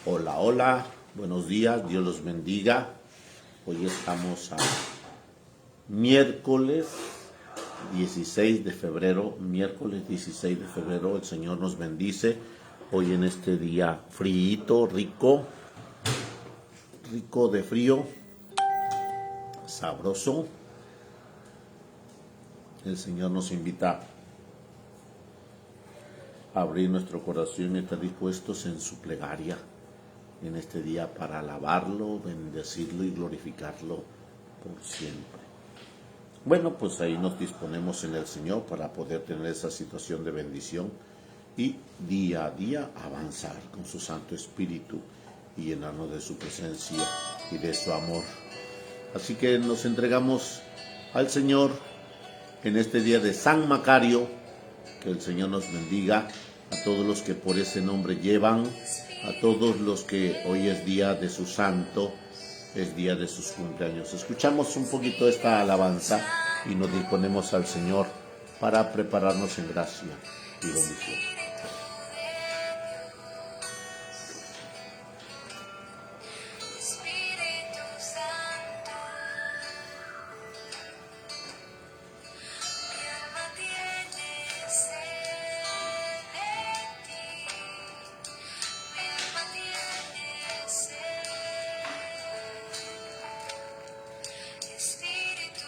Hola, hola, buenos días, Dios los bendiga. Hoy estamos a miércoles 16 de febrero, el Señor nos bendice. Hoy en este día frío, rico de frío, sabroso. El Señor nos invita a abrir nuestro corazón y estar dispuestos en su plegaria en este día para alabarlo, bendecirlo y glorificarlo por siempre. Bueno, pues ahí nos disponemos en el Señor para poder tener esa situación de bendición y día a día avanzar con su Santo Espíritu y llenarnos de su presencia y de su amor. Así que nos entregamos al Señor en este día de San Macario. Que el Señor nos bendiga a todos los que por ese nombre llevan, a todos los que hoy es día de su santo, es día de sus cumpleaños. Escuchamos un poquito esta alabanza y nos disponemos al Señor para prepararnos en gracia y bendición. Espíritu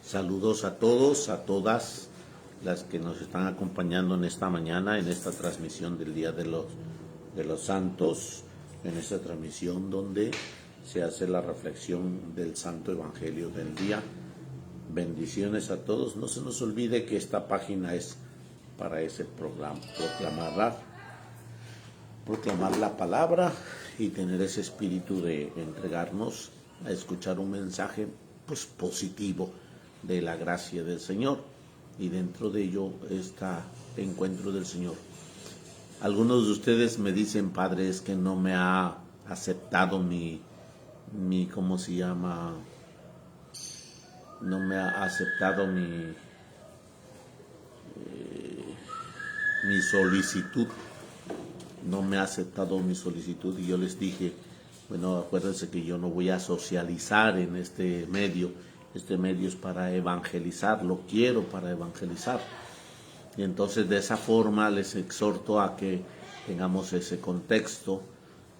Saludos a todos, a todas las que nos están acompañando en esta mañana, en esta transmisión del Día de los Santos, en esta transmisión donde se hace la reflexión del Santo Evangelio del día. Bendiciones a todos. No se nos olvide que esta página es para ese programa, proclamar la palabra y tener ese espíritu de entregarnos a escuchar un mensaje pues positivo de la gracia del Señor, y dentro de ello está el encuentro del Señor. Algunos de ustedes me dicen, padre, es que no me ha aceptado mi ¿cómo se llama? No me ha aceptado mi solicitud. No me ha aceptado mi solicitud, y yo les dije, bueno, acuérdense que yo no voy a socializar en este medio es para evangelizar, lo quiero para evangelizar. Y entonces de esa forma les exhorto a que tengamos ese contexto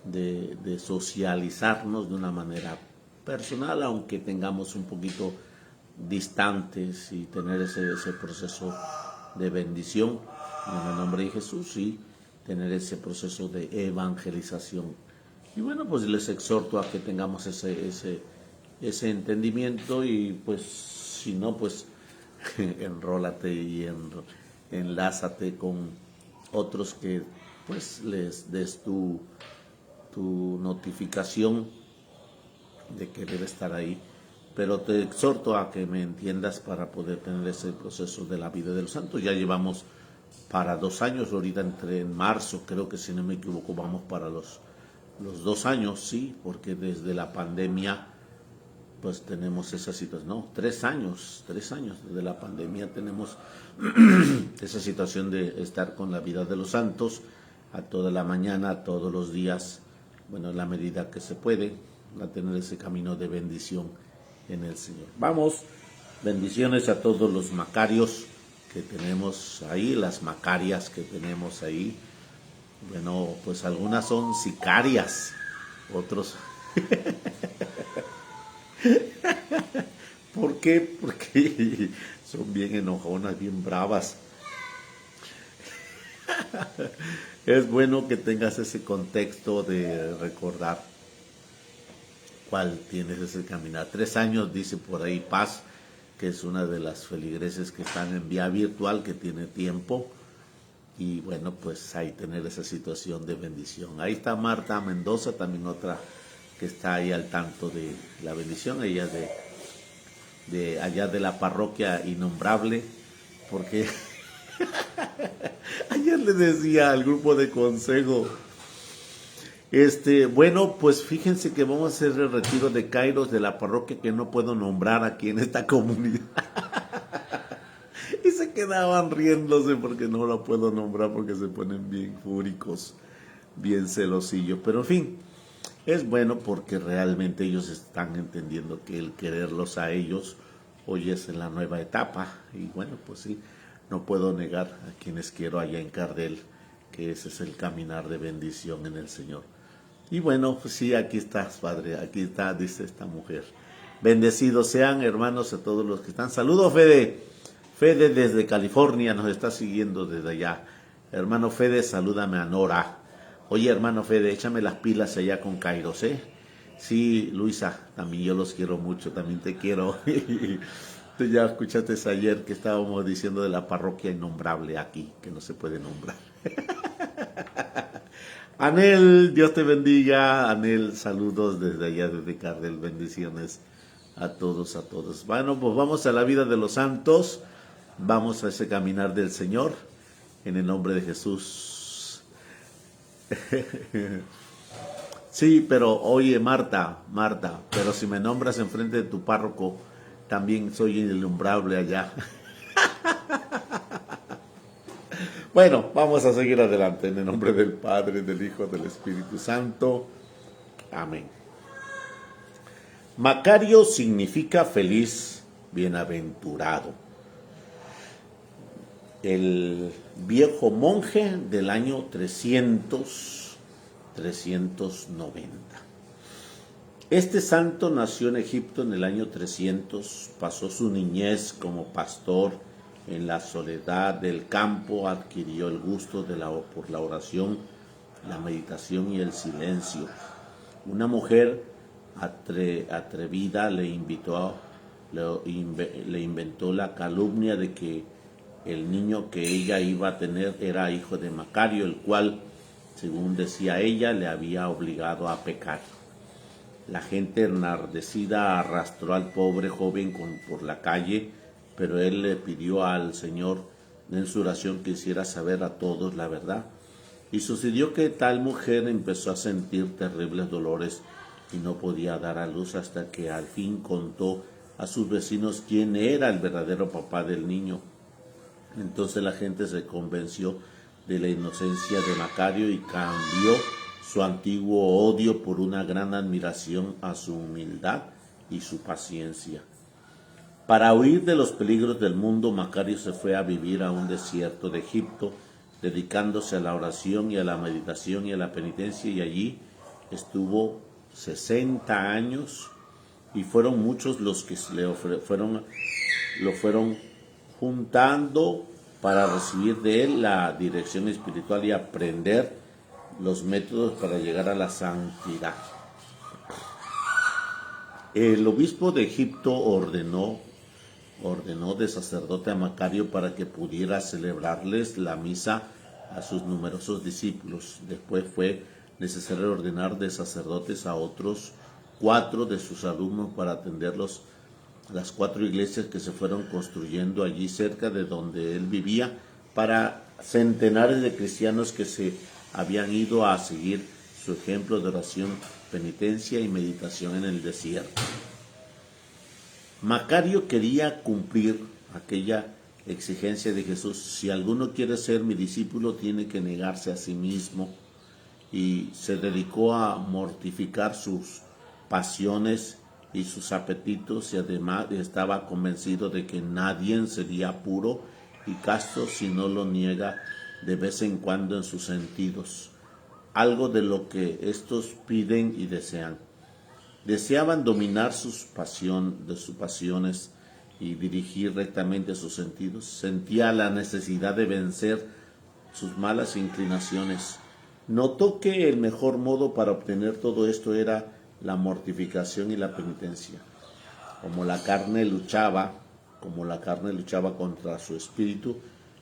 de socializarnos de una manera personal, aunque tengamos un poquito distantes, y tener ese proceso de bendición en el nombre de Jesús, y tener ese proceso de evangelización. Y bueno, pues les exhorto a que tengamos ese entendimiento, y pues si no, pues enrólate y enlázate con otros que pues les des tu notificación de que debe estar ahí. Pero te exhorto a que me entiendas para poder tener ese proceso de la vida de los santos. Ya llevamos para 2 años, ahorita en marzo, creo que si no me equivoco, vamos para los 2 años, sí, porque desde la pandemia pues tenemos esa situación, no, 3 años desde la pandemia tenemos esa situación de estar con la vida de los santos a toda la mañana, todos los días, bueno, en la medida que se puede, a tener ese camino de bendición en el Señor. Vamos, bendiciones a todos los macarios que tenemos ahí, las macarias que tenemos ahí. Bueno, pues algunas son sicarias, otros... ¿Por qué? Porque son bien enojonas, bien bravas. Es bueno que tengas ese contexto de recordar cuál tienes ese caminar. 3 años, dice por ahí Paz, que es una de las feligreses que están en vía virtual, que tiene tiempo. Y bueno, pues ahí tener esa situación de bendición. Ahí está Marta Mendoza, también otra que está ahí al tanto de la bendición. Ella de allá de la parroquia Innombrable, porque ayer le decía al grupo de consejo, bueno, pues fíjense que vamos a hacer el retiro de Kairos de la parroquia que no puedo nombrar aquí en esta comunidad. Y se quedaban riéndose porque no la puedo nombrar, porque se ponen bien fúricos, bien celosillos. Pero en fin, es bueno porque realmente ellos están entendiendo que el quererlos a ellos hoy es en la nueva etapa. Y bueno, pues sí, no puedo negar a quienes quiero allá en Cardel que ese es el caminar de bendición en el Señor. Y bueno, pues sí, aquí estás, Padre, aquí está, dice esta mujer. Bendecidos sean, hermanos, a todos los que están. Saludos, Fede. Fede desde California nos está siguiendo desde allá. Hermano Fede, salúdame a Nora. Oye, hermano Fede, échame las pilas allá con Kairos, ¿eh? Sí, Luisa, también yo los quiero mucho, también te quiero. Tú ya escuchaste ayer que estábamos diciendo de la parroquia Innombrable aquí, que no se puede nombrar. Anel, Dios te bendiga. Anel, saludos desde allá, desde Cardel, bendiciones a todos, a todos. Bueno, pues vamos a la vida de los santos, vamos a ese caminar del Señor, en el nombre de Jesús. Sí, pero oye, Marta, pero si me nombras enfrente de tu párroco, también soy innombrable allá. Bueno, vamos a seguir adelante en el nombre del Padre, del Hijo, del Espíritu Santo. Amén. Macario significa feliz, bienaventurado. El viejo monje del año 390. Este santo nació en Egipto en el año 300, pasó su niñez como pastor en la soledad del campo, adquirió el gusto por la oración, la meditación y el silencio. Una mujer atrevida le inventó la calumnia de que el niño que ella iba a tener era hijo de Macario, el cual, según decía ella, le había obligado a pecar. La gente enardecida arrastró al pobre joven por la calle, pero él le pidió al Señor en su oración que hiciera saber a todos la verdad. Y sucedió que tal mujer empezó a sentir terribles dolores y no podía dar a luz hasta que al fin contó a sus vecinos quién era el verdadero papá del niño. Entonces la gente se convenció de la inocencia de Macario y cambió su antiguo odio por una gran admiración a su humildad y su paciencia. Para huir de los peligros del mundo, Macario se fue a vivir a un desierto de Egipto, dedicándose a la oración y a la meditación y a la penitencia, y allí estuvo 60 años, y fueron muchos los que lo fueron juntando para recibir de él la dirección espiritual y aprender los métodos para llegar a la santidad. El obispo de Egipto ordenó de sacerdote a Macario para que pudiera celebrarles la misa a sus numerosos discípulos. Después fue necesario ordenar de sacerdotes a otros 4 de sus alumnos para atenderlos a las 4 iglesias que se fueron construyendo allí cerca de donde él vivía, para centenares de cristianos que se habían ido a seguir su ejemplo de oración, penitencia y meditación en el desierto. Macario quería cumplir aquella exigencia de Jesús: si alguno quiere ser mi discípulo, tiene que negarse a sí mismo, y se dedicó a mortificar sus pasiones y sus apetitos, y además estaba convencido de que nadie sería puro y casto si no lo niega de vez en cuando en sus sentidos, algo de lo que estos piden y desean. Deseaban dominar sus pasiones y dirigir rectamente sus sentidos. Sentía la necesidad de vencer sus malas inclinaciones. Notó que el mejor modo para obtener todo esto era la mortificación y la penitencia. Como la carne luchaba contra su espíritu,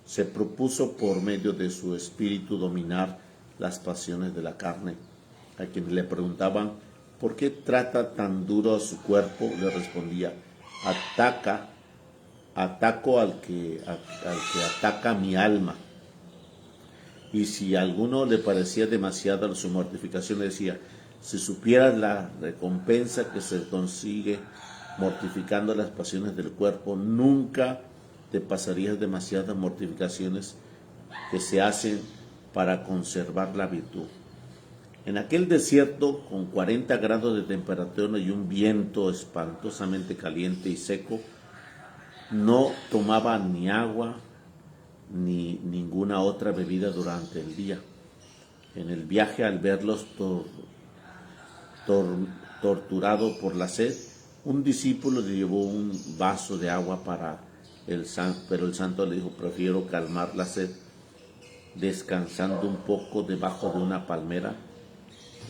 se propuso por medio de su espíritu dominar las pasiones de la carne. A quienes le preguntaban ¿por qué trata tan duro a su cuerpo?, le respondía: ataco al que ataca mi alma. Y si a alguno le parecía demasiada su mortificación, le decía: si supieras la recompensa que se consigue mortificando las pasiones del cuerpo, nunca te pasarías demasiadas mortificaciones que se hacen para conservar la virtud. En aquel desierto, con 40 grados de temperatura y un viento espantosamente caliente y seco, no tomaba ni agua ni ninguna otra bebida durante el día. En el viaje, al verlos torturado por la sed, un discípulo le llevó un vaso de agua para pero el santo le dijo: prefiero calmar la sed descansando un poco debajo de una palmera,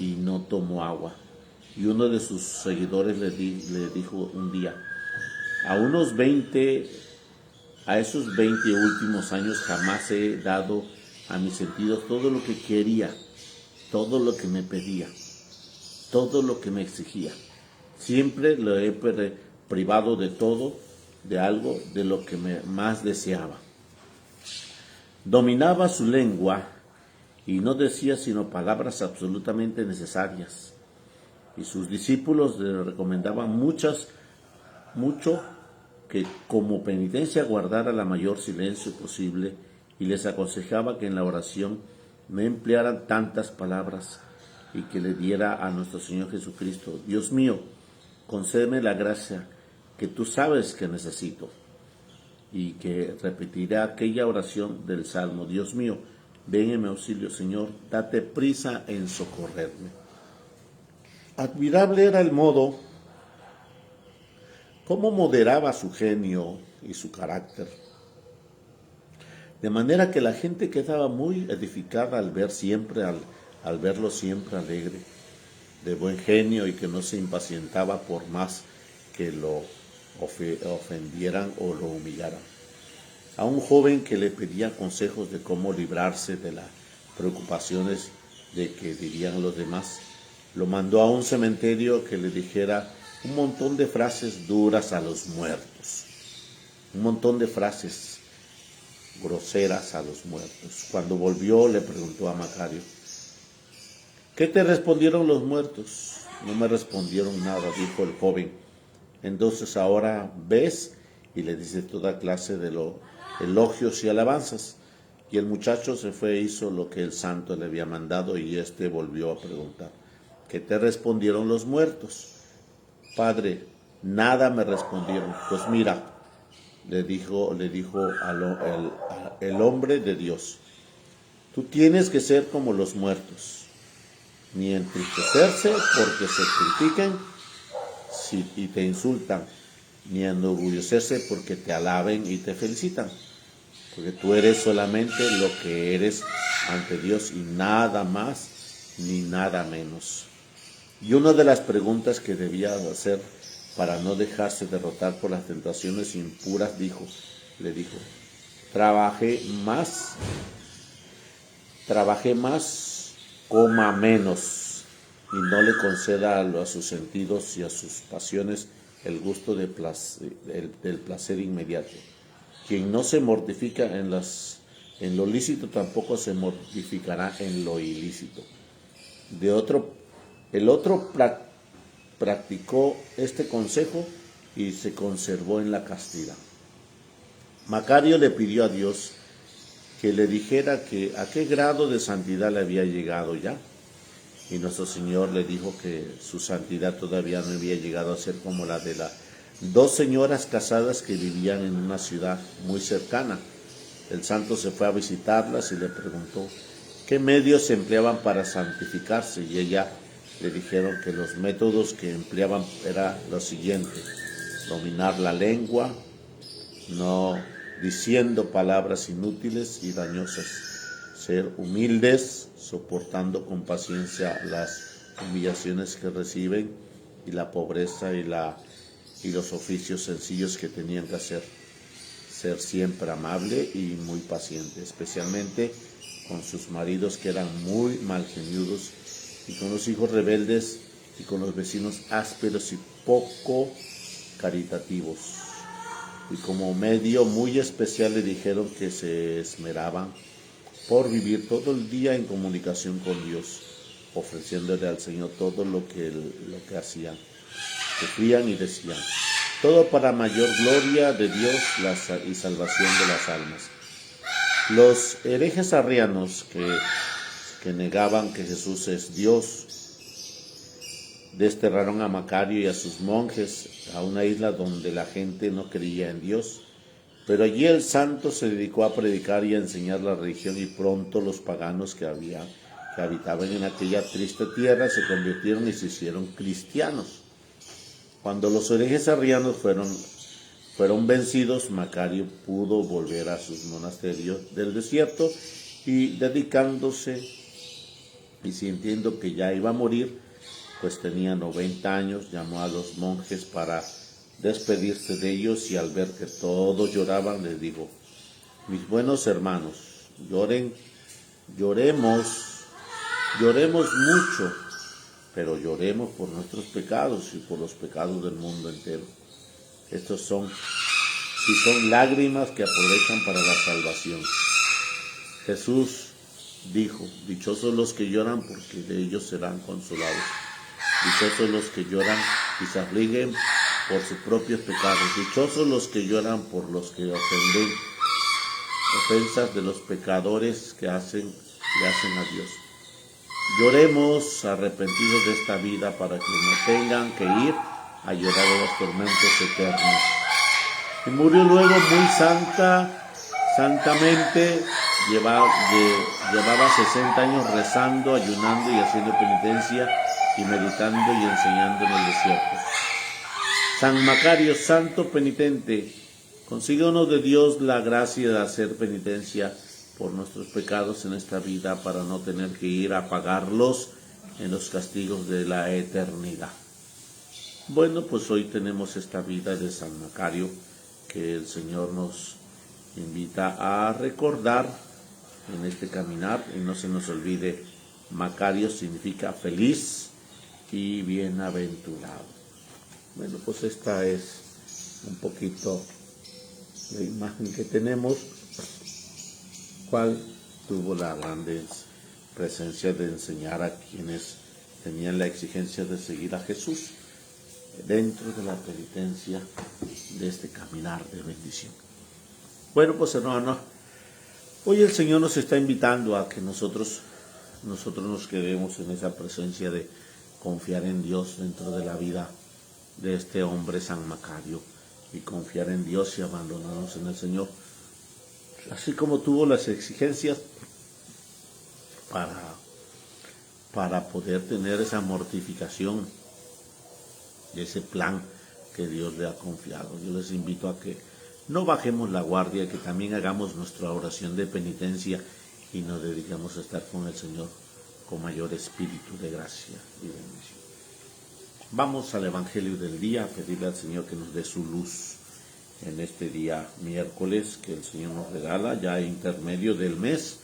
y no tomó agua. Y uno de sus seguidores le dijo un día: a esos 20 últimos años jamás he dado a mis sentidos todo lo que quería, todo lo que me pedía, todo lo que me exigía. Siempre lo he privado de todo, de algo de lo que más deseaba. Dominaba su lengua y no decía sino palabras absolutamente necesarias. Y sus discípulos le recomendaban mucho que como penitencia guardara la mayor silencio posible, y les aconsejaba que en la oración no emplearan tantas palabras, y que le diera a nuestro Señor Jesucristo: Dios mío, concédeme la gracia que tú sabes que necesito. Y que repetirá aquella oración del Salmo: Dios mío, ven en mi auxilio, Señor, date prisa en socorrerme. Admirable era el modo cómo moderaba su genio y su carácter, de manera que la gente quedaba muy edificada al verlo siempre alegre, de buen genio y que no se impacientaba por más que lo ofendieran o lo humillaran. A un joven que le pedía consejos de cómo librarse de las preocupaciones de que dirían los demás, lo mandó a un cementerio que le dijera un montón de frases duras a los muertos, un montón de frases groseras a los muertos. Cuando volvió le preguntó a Macario: ¿qué te respondieron los muertos? No me respondieron nada, dijo el joven. Entonces ahora ves, y le dice toda clase de elogios y alabanzas. Y el muchacho se fue e hizo lo que el santo le había mandado, y éste volvió a preguntar: ¿qué te respondieron los muertos? Padre, nada me respondieron. Pues mira, le dijo el hombre de Dios, tú tienes que ser como los muertos, ni entristecerse porque se critiquen y te insultan, ni enorgullecerse porque te alaben y te felicitan, porque tú eres solamente lo que eres ante Dios y nada más ni nada menos. Y una de las preguntas que debía hacer para no dejarse derrotar por las tentaciones impuras le dijo: trabajé más, coma menos, y no le conceda a sus sentidos y a sus pasiones el gusto del placer inmediato. Quien no se mortifica en lo lícito tampoco se mortificará en lo ilícito. El otro practicó este consejo y se conservó en la castidad. Macario le pidió a Dios que le dijera a qué grado de santidad le había llegado ya. Y nuestro Señor le dijo que su santidad todavía no había llegado a ser como la de las dos señoras casadas que vivían en una ciudad muy cercana. El santo se fue a visitarlas y le preguntó qué medios se empleaban para santificarse, y ella le dijeron que los métodos que empleaban era lo siguiente: dominar la lengua, no diciendo palabras inútiles y dañosas, ser humildes, soportando con paciencia las humillaciones que reciben y la pobreza y los oficios sencillos que tenían que hacer, ser siempre amable y muy paciente, especialmente con sus maridos que eran muy malgeniudos, y con los hijos rebeldes y con los vecinos ásperos y poco caritativos. Y como medio muy especial le dijeron que se esmeraban por vivir todo el día en comunicación con Dios, ofreciéndole al Señor todo lo que hacían. Sufrían y decían: todo para mayor gloria de Dios y salvación de las almas. Los herejes arrianos que negaban que Jesús es Dios desterraron a Macario y a sus monjes a una isla donde la gente no creía en Dios. Pero allí el santo se dedicó a predicar y a enseñar la religión, y pronto los paganos que habitaban en aquella triste tierra se convirtieron y se hicieron cristianos. Cuando los herejes arrianos fueron vencidos, Macario pudo volver a sus monasterios del desierto, y dedicándose y sintiendo que ya iba a morir, pues tenía 90 años, llamó a los monjes para despedirse de ellos, y al ver que todos lloraban les dijo: mis buenos hermanos, lloremos mucho, pero lloremos por nuestros pecados y por los pecados del mundo entero. Estos son lágrimas que aprovechan para la salvación. Jesús dijo: dichosos los que lloran, porque de ellos serán consolados. Dichosos los que lloran y se afligen por sus propios pecados. Dichosos los que lloran por los que ofensas de los pecadores que le hacen a Dios. Lloremos arrepentidos de esta vida para que no tengan que ir a llorar a los tormentos eternos. Y murió luego muy santamente. Llevaba 60 años rezando, ayunando y haciendo penitencia, y meditando y enseñando en el desierto. San Macario, santo penitente, consíguenos de Dios la gracia de hacer penitencia por nuestros pecados en esta vida para no tener que ir a pagarlos en los castigos de la eternidad. Bueno, pues hoy tenemos esta vida de San Macario que el Señor nos invita a recordar en este caminar, y no se nos olvide, Macario significa feliz y bienaventurado. Bueno, pues esta es un poquito la imagen que tenemos, cual tuvo la grande presencia de enseñar a quienes tenían la exigencia de seguir a Jesús dentro de la penitencia de este caminar de bendición. Bueno, pues hermano, hoy el Señor nos está invitando a que nosotros nos quedemos en esa presencia de confiar en Dios dentro de la vida de este hombre San Macario, y confiar en Dios y abandonarnos en el Señor, así como tuvo las exigencias para poder tener esa mortificación de ese plan que Dios le ha confiado. Yo les invito a que no bajemos la guardia, que también hagamos nuestra oración de penitencia y nos dediquemos a estar con el Señor con mayor espíritu de gracia y bendición. Vamos al Evangelio del día, a pedirle al Señor que nos dé su luz en este día miércoles que el Señor nos regala, ya intermedio del mes,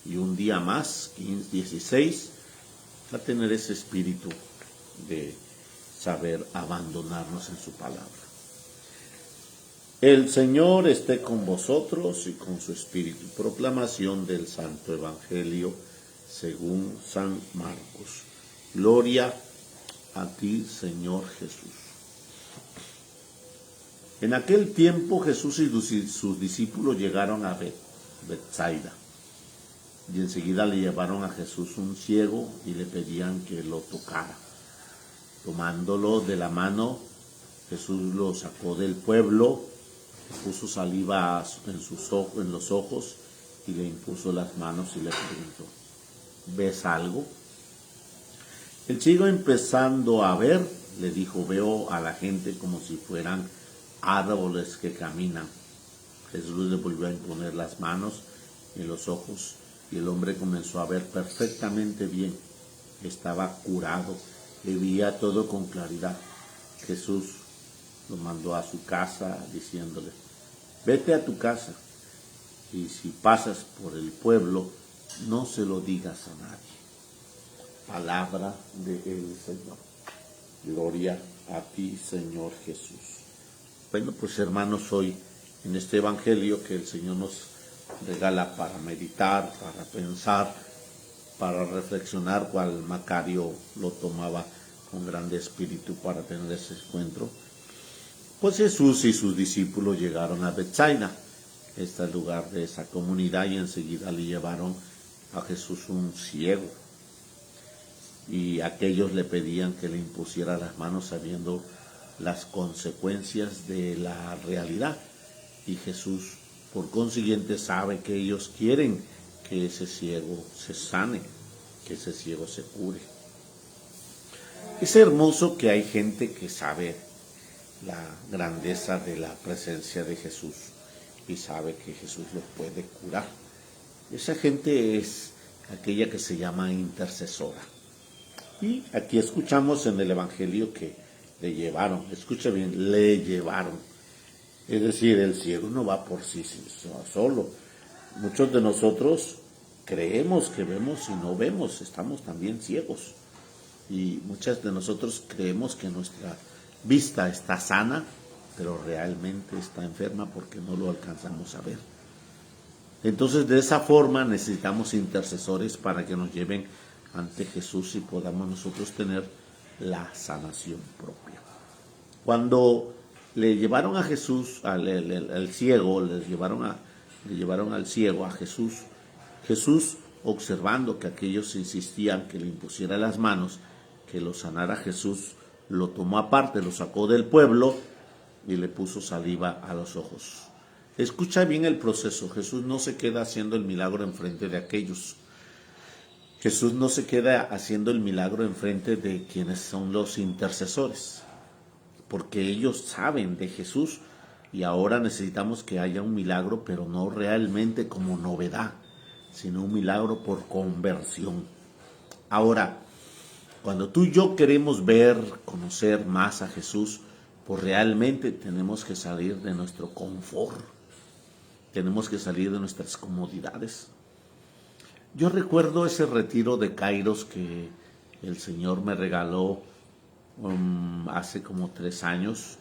y un día más, 15, 16, a tener ese espíritu de saber abandonarnos en su palabra. El Señor esté con vosotros y con su espíritu. Proclamación del Santo Evangelio según San Marcos. Gloria a ti, Señor Jesús. En aquel tiempo Jesús y sus discípulos llegaron a Betsaida, y enseguida le llevaron a Jesús un ciego y le pedían que lo tocara. Tomándolo de la mano, Jesús lo sacó del pueblo, puso saliva en los ojos y le impuso las manos y le preguntó: ¿ves algo? El ciego, empezando a ver, le dijo: veo a la gente como si fueran árboles que caminan. Jesús le volvió a imponer las manos en los ojos y el hombre comenzó a ver perfectamente bien. Estaba curado, le veía todo con claridad. Jesús lo mandó a su casa diciéndole: vete a tu casa y si pasas por el pueblo no se lo digas a nadie. Palabra del Señor. Gloria a ti, Señor Jesús. Bueno, pues hermanos, hoy en este Evangelio que el Señor nos regala para meditar, para pensar, para reflexionar, cual Macario lo tomaba con grande espíritu para tener ese encuentro, pues Jesús y sus discípulos llegaron a Betsaida, este lugar de esa comunidad, y enseguida le llevaron a Jesús un ciego. Y aquellos le pedían que le impusiera las manos sabiendo las consecuencias de la realidad. Y Jesús, por consiguiente, sabe que ellos quieren que ese ciego se sane, que ese ciego se cure. Es hermoso que hay gente que sabe la grandeza de la presencia de Jesús y sabe que Jesús lo puede curar. Esa gente es aquella que se llama intercesora. Y aquí escuchamos en el Evangelio que le llevaron, escucha bien, le llevaron. Es decir, el ciego no va por sí solo. Muchos de nosotros creemos que vemos y no vemos, estamos también ciegos. Y muchas de nosotros creemos que nuestra vista está sana, pero realmente está enferma porque no lo alcanzamos a ver. Entonces, de esa forma necesitamos intercesores para que nos lleven ante Jesús y podamos nosotros tener la sanación propia. Cuando le llevaron a Jesús, al ciego, le llevaron al ciego a Jesús, Jesús, observando que aquellos insistían que le impusiera las manos, que lo sanara, Jesús lo tomó aparte, lo sacó del pueblo y le puso saliva a los ojos. Escucha bien el proceso. Jesús no se queda haciendo el milagro enfrente de aquellos. Jesús no se queda haciendo el milagro enfrente de quienes son los intercesores, porque ellos saben de Jesús y ahora necesitamos que haya un milagro, pero no realmente como novedad, sino un milagro por conversión. Ahora, cuando tú y yo queremos ver, conocer más a Jesús, pues realmente tenemos que salir de nuestro confort, tenemos que salir de nuestras comodidades. Yo recuerdo ese retiro de Kairos que el Señor me regaló hace como 3 años,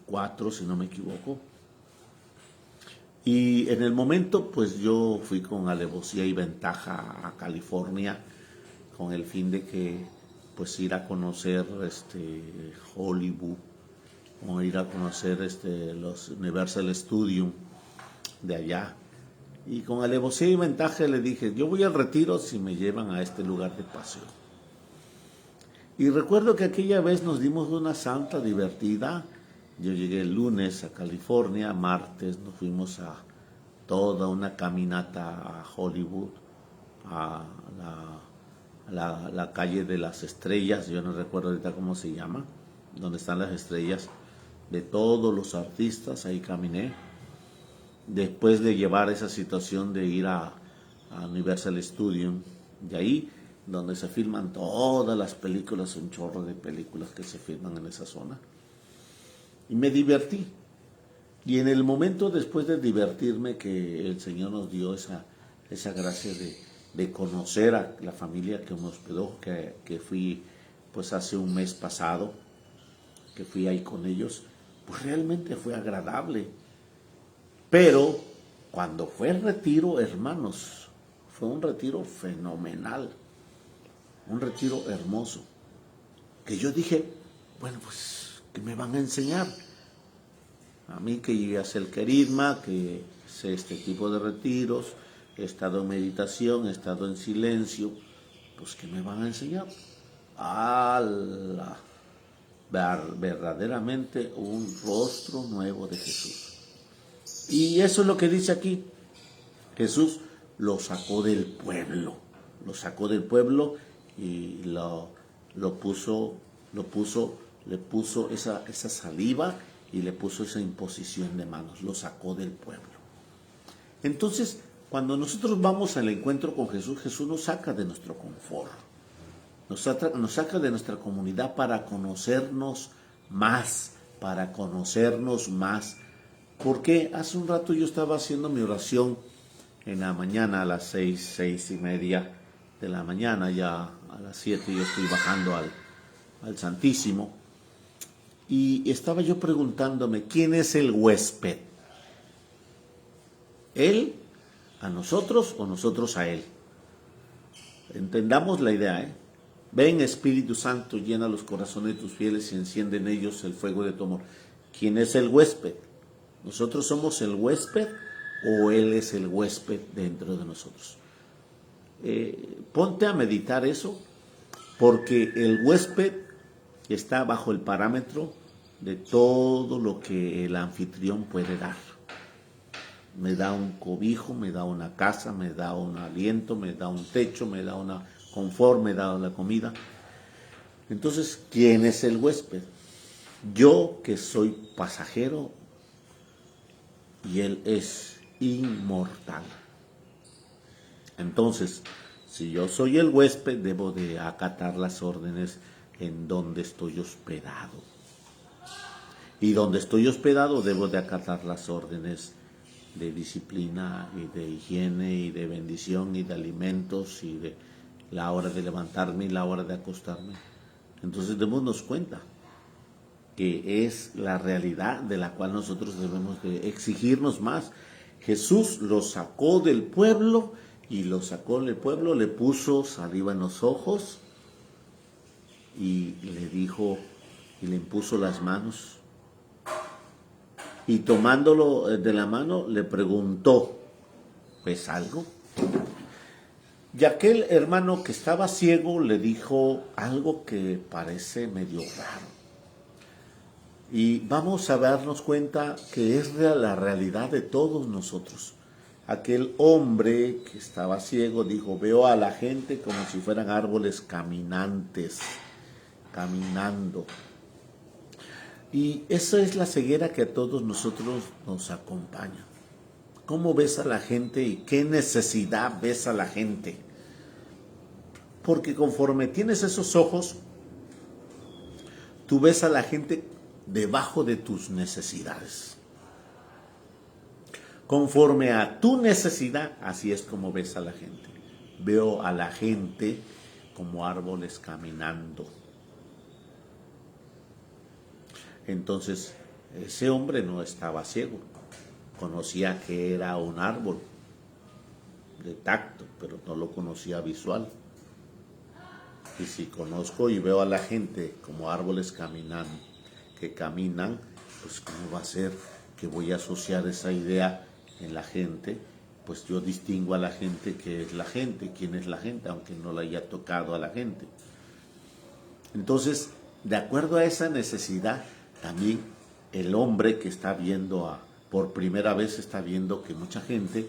4 si no me equivoco. Y en el momento pues yo fui con alevosía y ventaja a California con el fin de que pues ir a conocer Hollywood, o ir a conocer los Universal Studios de allá. Y con alevosía y ventaja le dije, yo voy al retiro si me llevan a este lugar de paseo. Y recuerdo que aquella vez nos dimos una santa divertida. Yo llegué el lunes a California, martes nos fuimos a toda una caminata a Hollywood, a la calle de las estrellas, yo no recuerdo ahorita cómo se llama, donde están las estrellas de todos los artistas, ahí caminé. Después de llevar esa situación de ir a Universal Studios, de ahí donde se filman todas las películas, un chorro de películas que se filman en esa zona. Y me divertí. Y en el momento después de divertirme que el Señor nos dio esa gracia de conocer a la familia que me hospedó, que fui pues hace un mes pasado, que fui ahí con ellos, pues realmente fue agradable. Pero cuando fue el retiro, hermanos, fue un retiro fenomenal, un retiro hermoso, que yo dije, bueno, pues, ¿qué me van a enseñar? A mí que ya sé el querigma, que sé este tipo de retiros, he estado en meditación, he estado en silencio, pues, ¿qué me van a enseñar? Verdaderamente un rostro nuevo de Jesús. Y eso es lo que dice aquí. Jesús lo sacó del pueblo, y le puso esa saliva y le puso esa imposición de manos, lo sacó del pueblo. Entonces, cuando nosotros vamos al encuentro con Jesús, Jesús nos saca de nuestro confort, nos saca de nuestra comunidad para conocernos más, Porque hace un rato yo estaba haciendo mi oración en la mañana a las 6:30 de la mañana, ya a las 7 yo estoy bajando al Santísimo, y estaba yo preguntándome, ¿quién es el huésped? ¿Él a nosotros o nosotros a Él? Entendamos la idea, ¿eh? Ven Espíritu Santo, llena los corazones de tus fieles y enciende en ellos el fuego de tu amor. ¿Quién es el huésped? ¿Nosotros somos el huésped o Él es el huésped dentro de nosotros? Ponte a meditar eso, porque el huésped está bajo el parámetro de todo lo que el anfitrión puede dar. Me da un cobijo, me da una casa, me da un aliento, me da un techo, me da una confort, me da la comida. Entonces, ¿quién es el huésped? Yo, que soy pasajero, y Él es inmortal. Entonces, si yo soy el huésped, debo de acatar las órdenes en donde estoy hospedado. Y donde estoy hospedado, debo de acatar las órdenes de disciplina y de higiene y de bendición y de alimentos y de la hora de levantarme y la hora de acostarme. Entonces démonos cuenta que es la realidad de la cual nosotros debemos de exigirnos más. Jesús lo sacó del pueblo y lo sacó del pueblo, le puso saliva en los ojos y le dijo y le impuso las manos. Y tomándolo de la mano le preguntó, ¿ves algo? Y aquel hermano que estaba ciego le dijo algo que parece medio raro. Y vamos a darnos cuenta que es la realidad de todos nosotros. aquel hombre que estaba ciego dijo, veo a la gente como si fueran árboles caminantes, caminando. Y esa es la ceguera que a todos nosotros nos acompaña. ¿Cómo ves a la gente y qué necesidad ves a la gente? Porque conforme tienes esos ojos, tú ves a la gente debajo de tus necesidades. Conforme a tu necesidad, así es como ves a la gente. Veo a la gente como árboles caminando. Entonces, ese hombre no estaba ciego. Conocía que era un árbol de tacto, pero no lo conocía visual. Y si conozco y veo a la gente como árboles que caminan, pues ¿cómo va a ser que voy a asociar esa idea en la gente? Pues yo distingo a la gente que es la gente, quién es la gente, aunque no la haya tocado a la gente. Entonces, de acuerdo a esa necesidad, también el hombre que está viendo por primera vez está viendo que mucha gente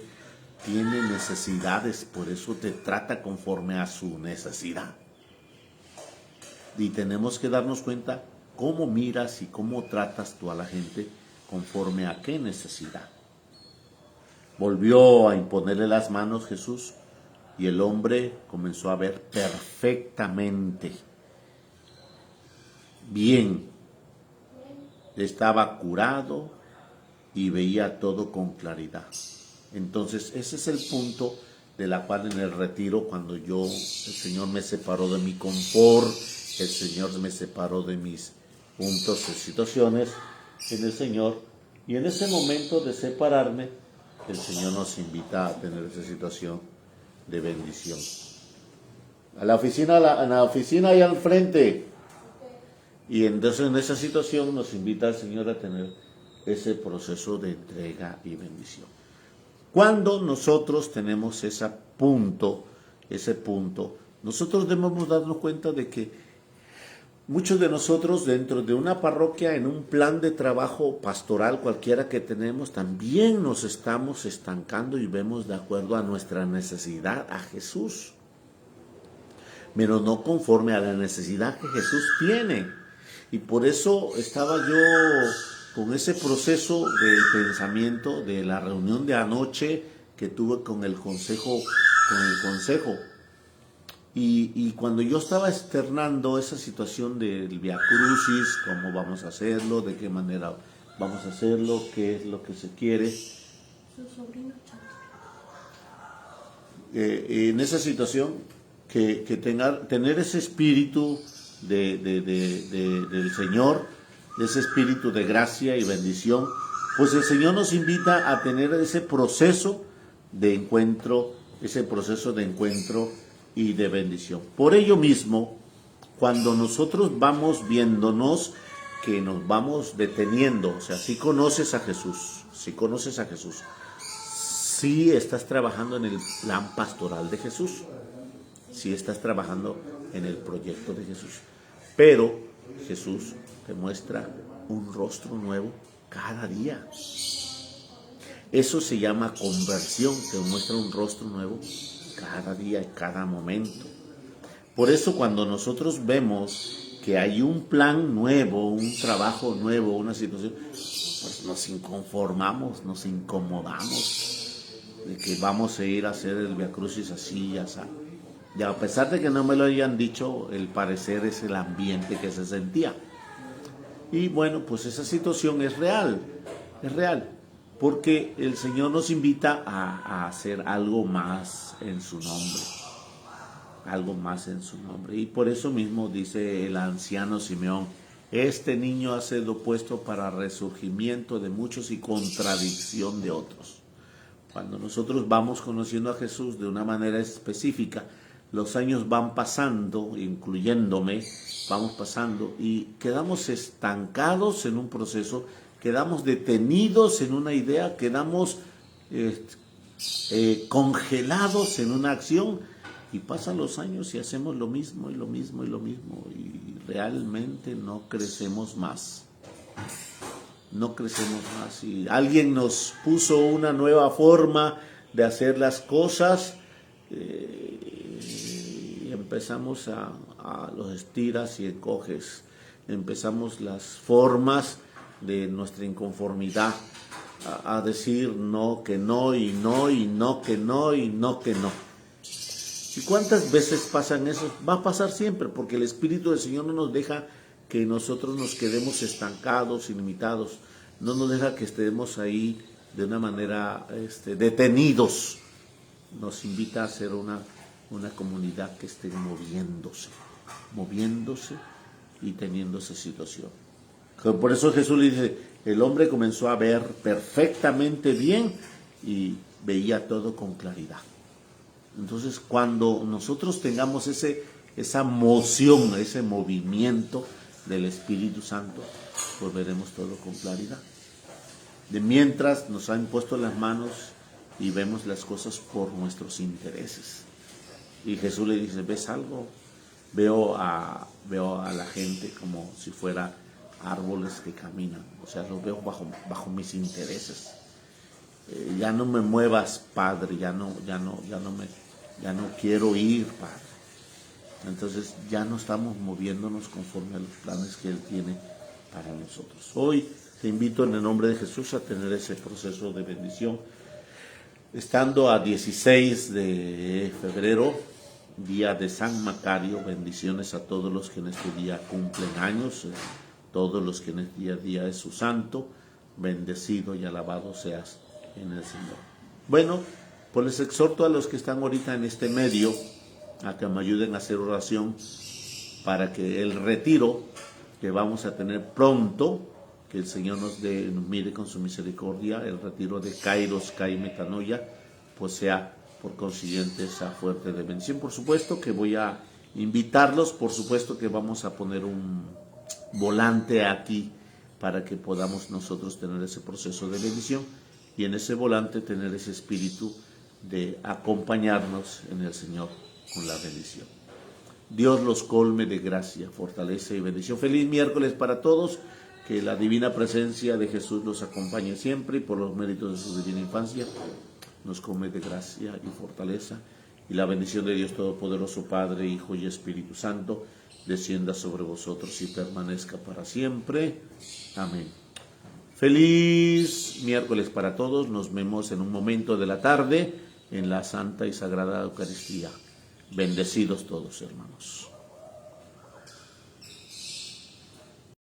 tiene necesidades, por eso te trata conforme a su necesidad. Y tenemos que darnos cuenta cómo miras y cómo tratas tú a la gente conforme a qué necesidad. Volvió a imponerle las manos Jesús y el hombre comenzó a ver perfectamente. Bien, estaba curado y veía todo con claridad. Entonces ese es el punto de la cual en el retiro, cuando el Señor me separó de mi confort, el Señor me separó de mis puntos y situaciones en el Señor, y en ese momento de separarme, el Señor nos invita a tener esa situación de bendición. En la oficina ahí al frente. Y entonces en esa situación nos invita el Señor a tener ese proceso de entrega y bendición. Cuando nosotros tenemos ese punto, nosotros debemos darnos cuenta de que muchos de nosotros dentro de una parroquia, en un plan de trabajo pastoral cualquiera que tenemos, también nos estamos estancando y vemos de acuerdo a nuestra necesidad a Jesús, pero no conforme a la necesidad que Jesús tiene. Y por eso estaba yo con ese proceso del pensamiento de la reunión de anoche que tuve con el consejo. Y cuando yo estaba externando esa situación del Via Crucis, cómo vamos a hacerlo, de qué manera vamos a hacerlo, qué es lo que se quiere. En esa situación, tener ese espíritu del Señor, ese espíritu de gracia y bendición, pues el Señor nos invita a tener ese proceso de encuentro y de bendición. Por ello mismo, cuando nosotros vamos viéndonos que nos vamos deteniendo, o sea, si conoces a Jesús, si estás trabajando en el plan pastoral de Jesús, si estás trabajando en el proyecto de Jesús, pero Jesús te muestra un rostro nuevo cada día. Eso se llama conversión, te muestra un rostro nuevo cada día y cada momento. Por eso cuando nosotros vemos que hay un plan nuevo, un trabajo nuevo, una situación, pues nos inconformamos, nos incomodamos de que vamos a ir a hacer el Via Crucis así y así. Y a pesar de que no me lo hayan dicho, el parecer es el ambiente que se sentía. Y bueno, pues esa situación es real, porque el Señor nos invita a hacer algo más en su nombre, Y por eso mismo dice el anciano Simeón, este niño ha sido puesto para resurgimiento de muchos y contradicción de otros. Cuando nosotros vamos conociendo a Jesús de una manera específica, los años van pasando, incluyéndome, vamos pasando y quedamos estancados en un proceso, quedamos detenidos en una idea, quedamos congelados en una acción y pasan los años y hacemos lo mismo y realmente no crecemos más. Y alguien nos puso una nueva forma de hacer las cosas, y empezamos a los estiras y encoges, empezamos las formas de nuestra inconformidad, a decir no, que no, y no, y no, que no, y no, que no. ¿Y cuántas veces pasan eso? Va a pasar siempre, porque el Espíritu del Señor no nos deja que nosotros nos quedemos estancados y limitados, no nos deja que estemos ahí de una manera detenidos. Nos invita a ser una comunidad que esté moviéndose y teniendo esa situación. Por eso Jesús le dice, el hombre comenzó a ver perfectamente bien y veía todo con claridad. Entonces, cuando nosotros tengamos esa moción, ese movimiento del Espíritu Santo, pues veremos todo con claridad. De mientras nos han puesto las manos y vemos las cosas por nuestros intereses. Y Jesús le dice, ¿ves algo? Veo a la gente como si fuera árboles que caminan, o sea, los veo bajo mis intereses. Ya no me muevas, Padre, ya no quiero ir, Padre. Entonces ya no estamos moviéndonos conforme a los planes que Él tiene para nosotros. Hoy te invito en el nombre de Jesús a tener ese proceso de bendición. Estando a 16 de febrero, día de San Macario, bendiciones a todos los que en este día cumplen años, todos los que en este día es su santo, bendecido y alabado seas en el Señor. Bueno, pues les exhorto a los que están ahorita en este medio a que me ayuden a hacer oración para que el retiro que vamos a tener pronto, que el Señor nos mire con su misericordia, el retiro de Kairos Kai Metanoia, pues sea por consiguiente esa fuerte de bendición. Por supuesto que voy a invitarlos, por supuesto que vamos a poner un volante aquí para que podamos nosotros tener ese proceso de bendición y en ese volante tener ese espíritu de acompañarnos en el Señor con la bendición. Dios los colme de gracia, fortaleza y bendición. Feliz miércoles para todos, que la divina presencia de Jesús los acompañe siempre y por los méritos de su divina infancia nos colme de gracia y fortaleza, y la bendición de Dios Todopoderoso, Padre, Hijo y Espíritu Santo, descienda sobre vosotros y permanezca para siempre. Amén. Feliz miércoles para todos. Nos vemos en un momento de la tarde en la Santa y Sagrada Eucaristía. Bendecidos todos, hermanos.